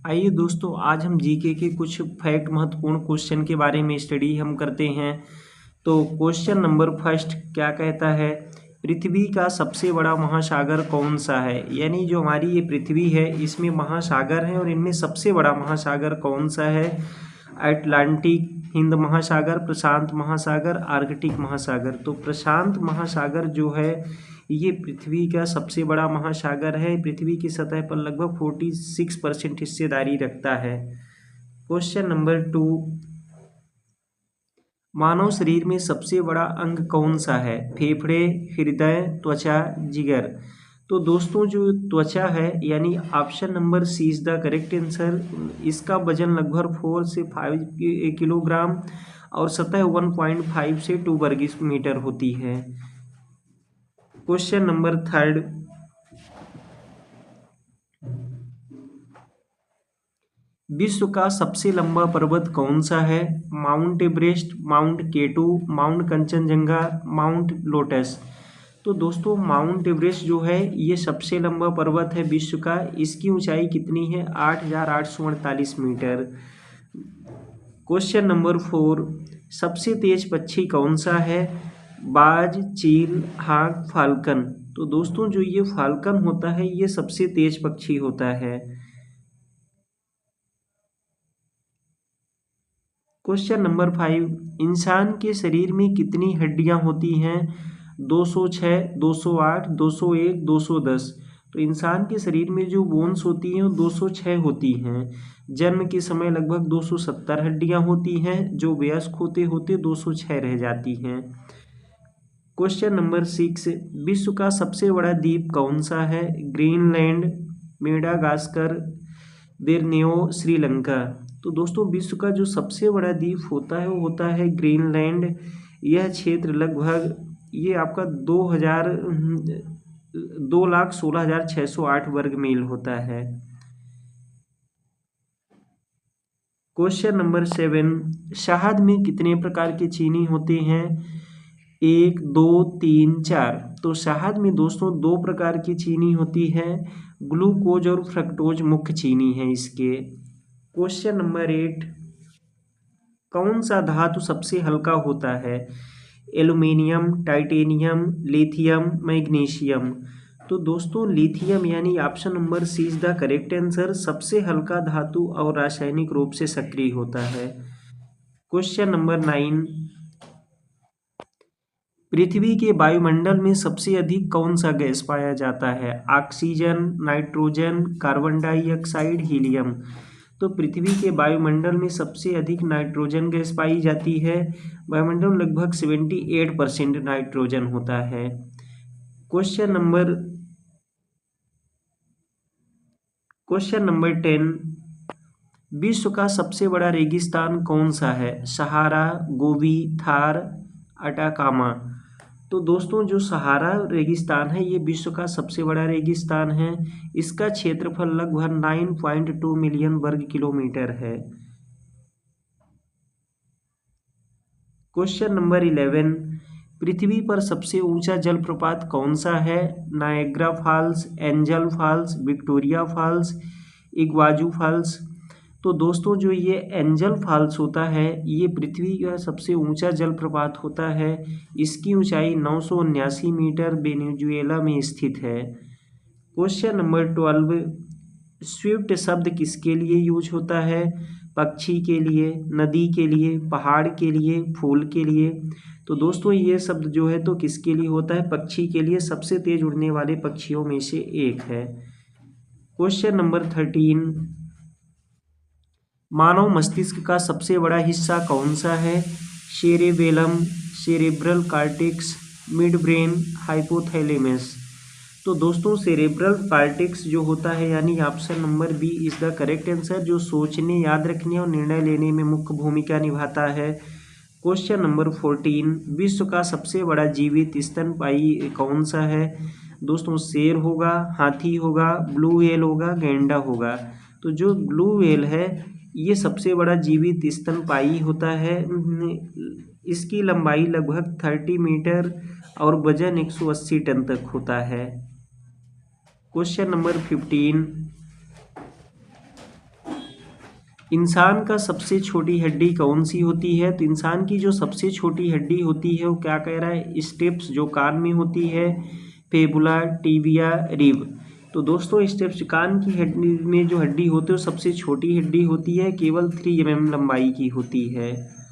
आइए दोस्तों, आज हम जीके के कुछ फैक्ट महत्वपूर्ण क्वेश्चन के बारे में स्टडी हम करते हैं। तो क्वेश्चन नंबर फर्स्ट क्या कहता है, पृथ्वी का सबसे बड़ा महासागर कौन सा है। यानी जो हमारी ये पृथ्वी है इसमें महासागर हैं और इनमें सबसे बड़ा महासागर कौन सा है। अटलांटिक, हिंद महासागर, प्रशांत महासागर, आर्कटिक महासागर। तो प्रशांत महासागर जो है ये पृथ्वी का सबसे बड़ा महासागर है। पृथ्वी की सतह पर लगभग 46% हिस्सेदारी रखता है। क्वेश्चन नंबर 2, मानव शरीर में सबसे बड़ा अंग कौन सा है। फेफड़े, हृदय, त्वचा, जिगर। तो दोस्तों जो त्वचा है यानी option number C is the correct answer. इसका वजन लगभग 4 से 5 किलोग्राम और सतह 1.5 से 2 वर्ग मीटर होती है। क्वेश्चन नंबर थर्ड, विश्व का सबसे लंबा पर्वत कौन सा है। Mount Everest, mount K two, mount Kanchenjunga, mount Lotus. तो दोस्तों माउंट एवरेस्ट जो है ये सबसे लंबा पर्वत है विश्व का। इसकी ऊंचाई कितनी है, 8,848 मीटर। क्वेश्चन नंबर 4, सबसे तेज पक्षी कौन सा है। बाज, चील, हाँक, फाल्कन। तो दोस्तों जो ये फाल्कन होता है ये सबसे तेज पक्षी होता है। क्वेश्चन नंबर 5, इंसान के शरीर में कितनी हड्डियां होती हैं। 206, 208, 201, 210। तो इंसान के शरीर में जो बोन्स होती हैं वो 206 होती हैं। जन्म के समय लगभग 270 हड्डियां होती हैं, जो वयस्क होते होते 206 रह जाती हैं। क्वेश्चन नंबर 6, विश्व का सबसे बड़ा द्वीप कौन सा है। Greenland, Madagascar, Borneo, Sri Lanka. तो दोस्तों विश्व का जो सबसे बड़ा द्वीप होता है वो होता है ग्रीनलैंड। यह क्षेत्र लगभग ये आपका 2,16,608 वर्ग मील होता है। क्वेश्चन नंबर 7, शहद में कितने प्रकार के चीनी होते हैं। 1, 2, 3, 4। तो शहद में दोस्तों 2 प्रकार की चीनी होती है, ग्लूकोज और फ्रक्टोज मुख्य चीनी है इसके। क्वेश्चन नंबर 8, कौन सा धातु सबसे हल्का होता है। Aluminium, titanium, lithium, magnesium. तो दोस्तों लिथियम यानी option number C is the correct answer, सबसे हल्का धातु और रासायनिक रूप से सक्रिय होता है। क्वेश्चन नंबर 9, पृथ्वी के वायुमंडल में सबसे अधिक कौन सा गैस पाया जाता है। Oxygen, nitrogen, carbon dioxide, helium. तो पृथ्वी के वायुमंडल में सबसे अधिक नाइट्रोजन गैस पाई जाती है। वायुमंडल में लगभग 78% नाइट्रोजन होता है। क्वेश्चन नंबर 10, विश्व का सबसे बड़ा रेगिस्तान कौन सा है। सहारा, गोबी, थार, अटाकामा। तो दोस्तों जो सहारा रेगिस्तान है ये विश्व का सबसे बड़ा रेगिस्तान है। इसका क्षेत्रफल लगभग 9.2 मिलियन वर्ग किलोमीटर है। क्वेश्चन नंबर 11, पृथ्वी पर सबसे ऊंचा जलप्रपात कौन सा है। Niagara Falls, Angel Falls, Victoria Falls, Iguazu Falls. तो दोस्तों जो ये एंजल फॉल्स होता है ये पृथ्वी का सबसे ऊंचा जलप्रपात होता है। इसकी ऊंचाई 979 मीटर वेनेजुएला में स्थित है। क्वेश्चन नंबर 12, स्विफ्ट शब्द किसके लिए यूज होता है। पक्षी के लिए, नदी के लिए, पहाड़ के लिए, फूल के लिए। तो दोस्तों ये शब्द जो है तो किसके लिए होता है, पक्षी के लिए, सबसे तेज उड़ने वाले पक्षियों में से एक है। क्वेश्चन नंबर 13, मानव मस्तिष्क का सबसे बड़ा हिस्सा कौन सा है। Cerebellum, cerebral cortex, mid brain, hypothalamus. तो दोस्तों सेरेब्रल कार्टेक्स जो होता है यानी option number B is the correct answer, जो सोचने, याद रखने और निर्णय लेने में मुख्य भूमिका निभाता है। क्वेश्चन नंबर 14, विश्व का सबसे बड़ा जीवित स्तनपायी कौन सा है। दोस्तों शेर होगा, हाथी होगा, ब्लू व्हेल होगा, गैंडा होगा। तो जो ब्लू व्हेल है ये सबसे बड़ा जीवित स्तनपायी होता है। इसकी लंबाई लगभग 30 मीटर और वजन 180 टन तक होता है। क्वेश्चन नंबर 15, इंसान का सबसे छोटी हड्डी कौन सी होती है? तो इंसान की जो सबसे छोटी हड्डी होती है वो क्या कह रहा है? स्टेप्स जो कान में होती है, फेबुला, टिबिया, रिब। तो दोस्तों स्टेप्स कान की हड्डी में जो हड्डी होती है वो सबसे छोटी हड्डी होती है, केवल 3 mm लंबाई की होती है।